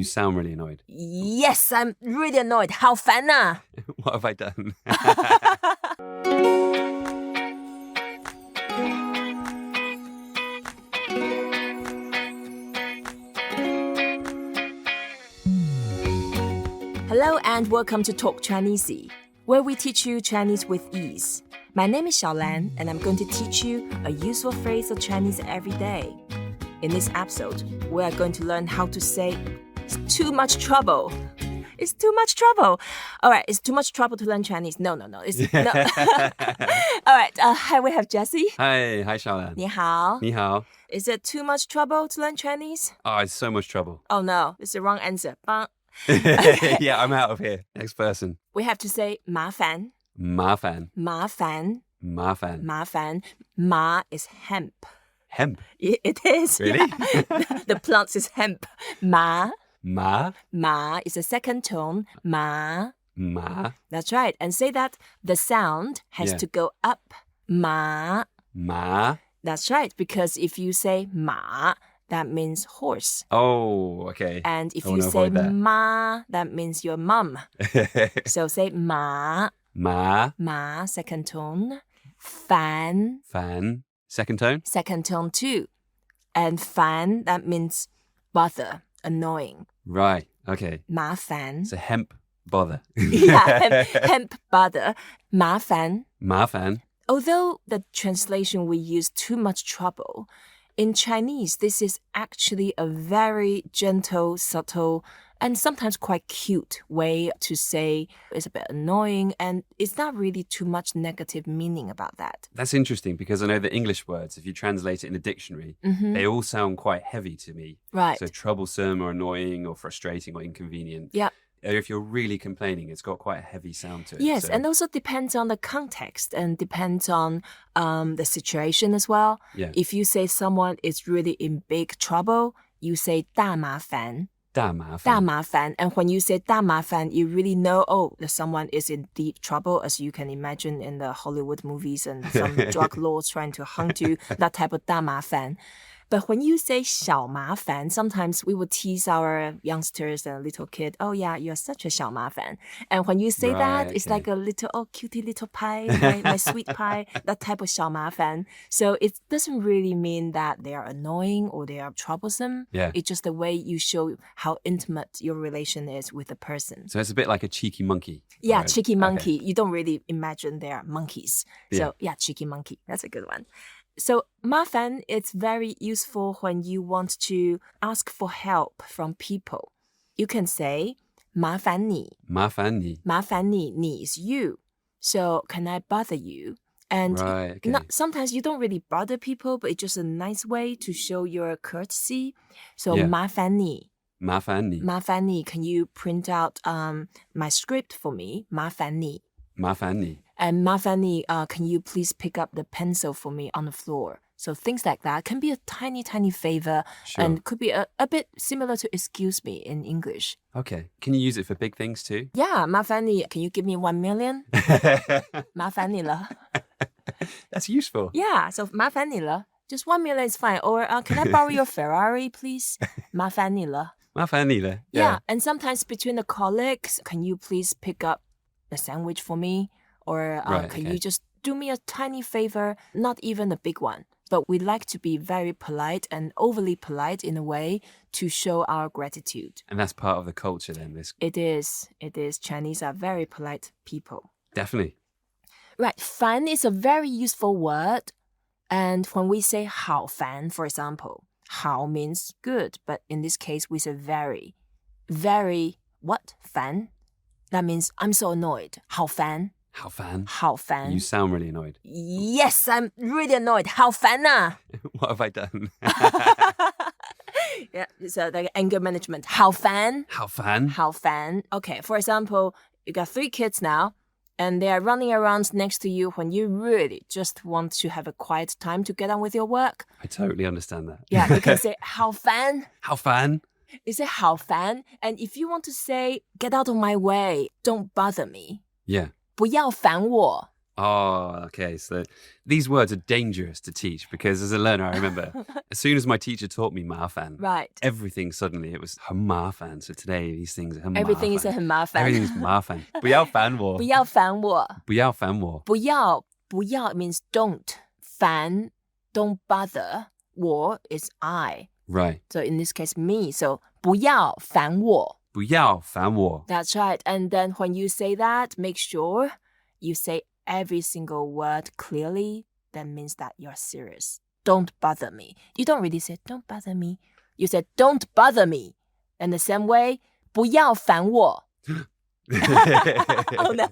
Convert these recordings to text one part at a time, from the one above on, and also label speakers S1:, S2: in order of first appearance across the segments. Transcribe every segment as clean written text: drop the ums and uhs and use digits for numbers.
S1: You sound really annoyed.
S2: Yes, I'm really annoyed. 好烦啊
S1: What have I done?
S2: Hello and welcome to Talk Chineasy, where we teach you Chinese with ease. My name is ShaoLan and I'm going to teach you a useful phrase of Chinese every day. In this episode, we are going to learn how to say it's too much trouble. It's too much trouble. All right, it's too much trouble to learn Chinese. No. No. All right, hi, we have Jesse.
S1: Hi ShaoLan.
S2: 你好.
S1: 你好.
S2: Is it too much trouble to learn Chinese?
S1: Oh, it's so much trouble.
S2: Oh no, it's the wrong answer.
S1: Yeah, I'm out of here. Next person.
S2: We have to say 麻烦.
S1: 麻烦.
S2: 麻烦.
S1: 麻烦.
S2: 麻烦. Ma is hemp.
S1: Hemp.
S2: It is.
S1: Really?
S2: Yeah. The plant is hemp. Ma.
S1: Ma.
S2: Ma is a second tone. Ma.
S1: Ma.
S2: That's right. And say that the sound has to go up. Ma.
S1: Ma.
S2: That's right. Because if you say ma, that means horse.
S1: Oh, okay.
S2: And if you say ma, that means your mum. So say ma.
S1: Ma.
S2: Ma, second tone. Fan.
S1: Fan. Second tone?
S2: Second tone too. And fan, that means bother, annoying.
S1: Right. Okay.
S2: 麻烦.
S1: So hemp bother.
S2: Yeah, hemp bother. 麻烦.
S1: 麻烦.
S2: Although the translation we use too much trouble, in Chinese, this is actually a very gentle, subtle, and sometimes quite cute way to say it's a bit annoying, and it's not really too much negative meaning about that.
S1: That's interesting because I know the English words, if you translate it in a dictionary, they all sound quite heavy to me.
S2: Right.
S1: So troublesome or annoying or frustrating or inconvenient.
S2: Yeah.
S1: If you're really complaining, it's got quite a heavy sound to it.
S2: Yes,
S1: so.
S2: and also depends on the context and depends on the situation as well.
S1: Yeah.
S2: If you say someone is really in big trouble, you say 大麻烦.
S1: 大麻烦.
S2: 大麻烦. And when you say 大麻烦, you really know, that someone is in deep trouble, as you can imagine in the Hollywood movies and some drug lords trying to hunt you, that type of 大麻烦. But when you say 小麻烦, sometimes we would tease our youngsters and little kid, oh yeah, you're such a 小麻烦. And when you say that, it's like a little, cutie little pie, my sweet pie, that type of 小麻烦. So it doesn't really mean that they are annoying or they are troublesome.
S1: Yeah.
S2: It's just the way you show how intimate your relation is with the person.
S1: So it's a bit like a cheeky monkey.
S2: Yeah,
S1: right?
S2: cheeky monkey.
S1: Okay.
S2: You don't really imagine they are monkeys. So yeah, cheeky monkey. That's a good one. So 麻烦, it's very useful when you want to ask for help from people. You can say 麻烦你.
S1: 麻烦你.
S2: 麻烦你, ni is you. So can I bother you? And
S1: right, okay.
S2: sometimes you don't really bother people, but it's just a nice way to show your courtesy. So 麻烦你.
S1: 麻烦你.
S2: 麻烦你, can you print out my script for me? 麻烦你.
S1: 麻烦你.
S2: And 麻烦你, can you please pick up the pencil for me on the floor? So things like that can be a tiny, tiny favor and could be a bit similar to excuse me in English.
S1: Okay. Can you use it for big things too?
S2: Yeah, 麻烦你, can you give me 1 million? 麻烦你了.
S1: That's useful.
S2: Yeah, so 麻烦你了. Just 1 million is fine. Or can I borrow your Ferrari, please? 麻烦你了.
S1: 麻烦你了.
S2: Yeah, and sometimes between the colleagues, can you please pick up a sandwich for me? Or can you just do me a tiny favor, not even a big one? But we like to be very polite and overly polite in a way to show our gratitude.
S1: And that's part of the culture then.
S2: It is. Chinese are very polite people.
S1: Definitely.
S2: Right. 烦 is a very useful word. And when we say 好烦, for example, 好 means good. But in this case, we say very. Very, what? 烦? That means I'm so annoyed. 好烦.
S1: 好烦.
S2: 好烦.
S1: You sound really annoyed.
S2: Yes, I'm really annoyed. 好烦啊
S1: What have I done?
S2: Yeah, so like anger management. 好烦.
S1: 好烦.
S2: 好烦. Okay, for example, you got 3 kids now, and they are running around next to you when you really just want to have a quiet time to get on with your work.
S1: I totally understand that.
S2: Yeah, you can say 好烦.
S1: 好烦.
S2: You say 好烦. And if you want to say, get out of my way, don't bother me.
S1: Yeah.
S2: 不要烦我.
S1: Oh, okay. So these words are dangerous to teach because as a learner, I remember as soon as my teacher taught me 麻烦,
S2: Right.
S1: everything suddenly it was 很麻烦. So today these things are 很麻烦.
S2: Everything is 很麻烦.
S1: Everything is 麻烦. 不要烦我.
S2: 不要烦我.
S1: 不要烦我.
S2: 不要 means don't. 烦 don't bother. 我 is I.
S1: Right.
S2: So in this case, me. So 不要烦我.
S1: 不要烦我.
S2: That's right. And then when you say that, make sure you say every single word clearly. That means that you're serious. Don't bother me. You don't really say, don't bother me. You said, don't bother me. And the same way, 不要烦我. Oh no.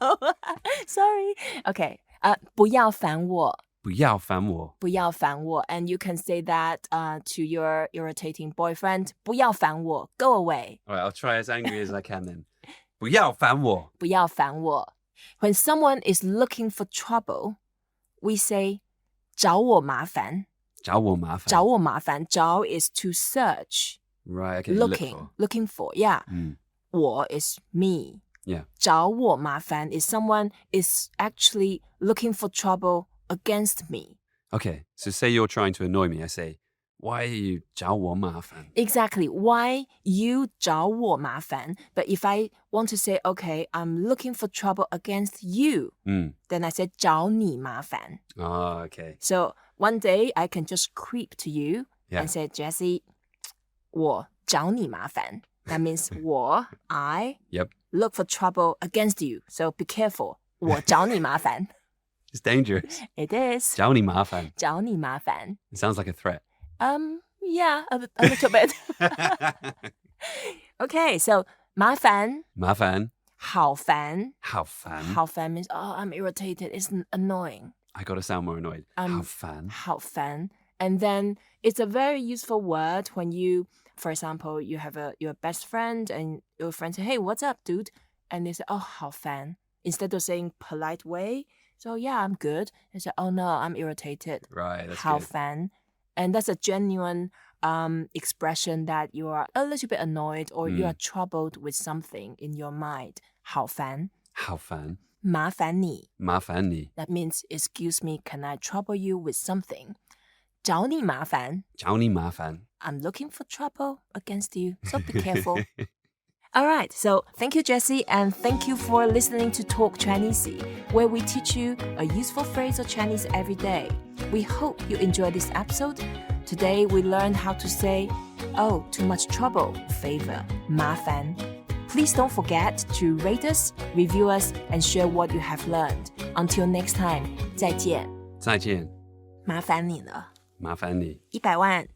S2: Sorry. Okay. 不要烦我.
S1: 不要烦我.
S2: 不要烦我. And you can say that to your irritating boyfriend. 不要烦我. Go away.
S1: All right, I'll try as angry as I can then. 不要烦我.
S2: 不要烦我. When someone is looking for trouble, we say 找我麻烦.
S1: 找我麻烦.
S2: 找我麻烦. 找 is to search.
S1: Right, okay.
S2: Looking for, yeah. 我 is me.
S1: Yeah.
S2: 找我麻烦 is someone is actually looking for trouble against me.
S1: Okay, so say you're trying to annoy me. I say, why are you 找我麻烦?
S2: Exactly. Why you 找我麻烦? But if I want to say, okay, I'm looking for trouble against you, then I say 找你麻烦.
S1: Oh, okay.
S2: So one day I can just creep to you and say, Jesse, 我找你麻烦. That means 我, I, look for trouble against you. So be careful. 我找你麻烦.
S1: It's dangerous.
S2: It is.
S1: 找你麻烦.
S2: 找你麻烦.
S1: It sounds like a threat.
S2: Yeah, a little bit. Okay, so 麻烦.
S1: 麻烦.
S2: 好烦.
S1: 好烦.
S2: 好烦 means, oh, I'm irritated. It's annoying.
S1: I gotta sound more annoyed. 好烦.
S2: 好烦. And then it's a very useful word when you, for example, you have your best friend and your friend say, hey, what's up, dude? And they say, oh, 好烦. Instead of saying polite way, so yeah, I'm good. They say, oh no, I'm irritated.
S1: Right, that's
S2: 好
S1: good.
S2: 烦. And that's a genuine expression that you are a little bit annoyed or you are troubled with something in your mind. 好烦.
S1: 好烦.
S2: 麻烦你.
S1: 麻烦你.
S2: That means, excuse me, can I trouble you with something? 找你麻烦.
S1: 找你麻烦.
S2: I'm looking for trouble against you, so be careful. All right, so thank you, Jesse, and thank you for listening to Talk Chineasy, where we teach you a useful phrase of Chinese every day. We hope you enjoyed this episode. Today, we learned how to say, oh, too much trouble, favour, 麻烦. Please don't forget to rate us, review us, and share what you have learned. Until next time, 再见.
S1: 再见.
S2: 麻烦你了.
S1: 麻烦你.
S2: 100万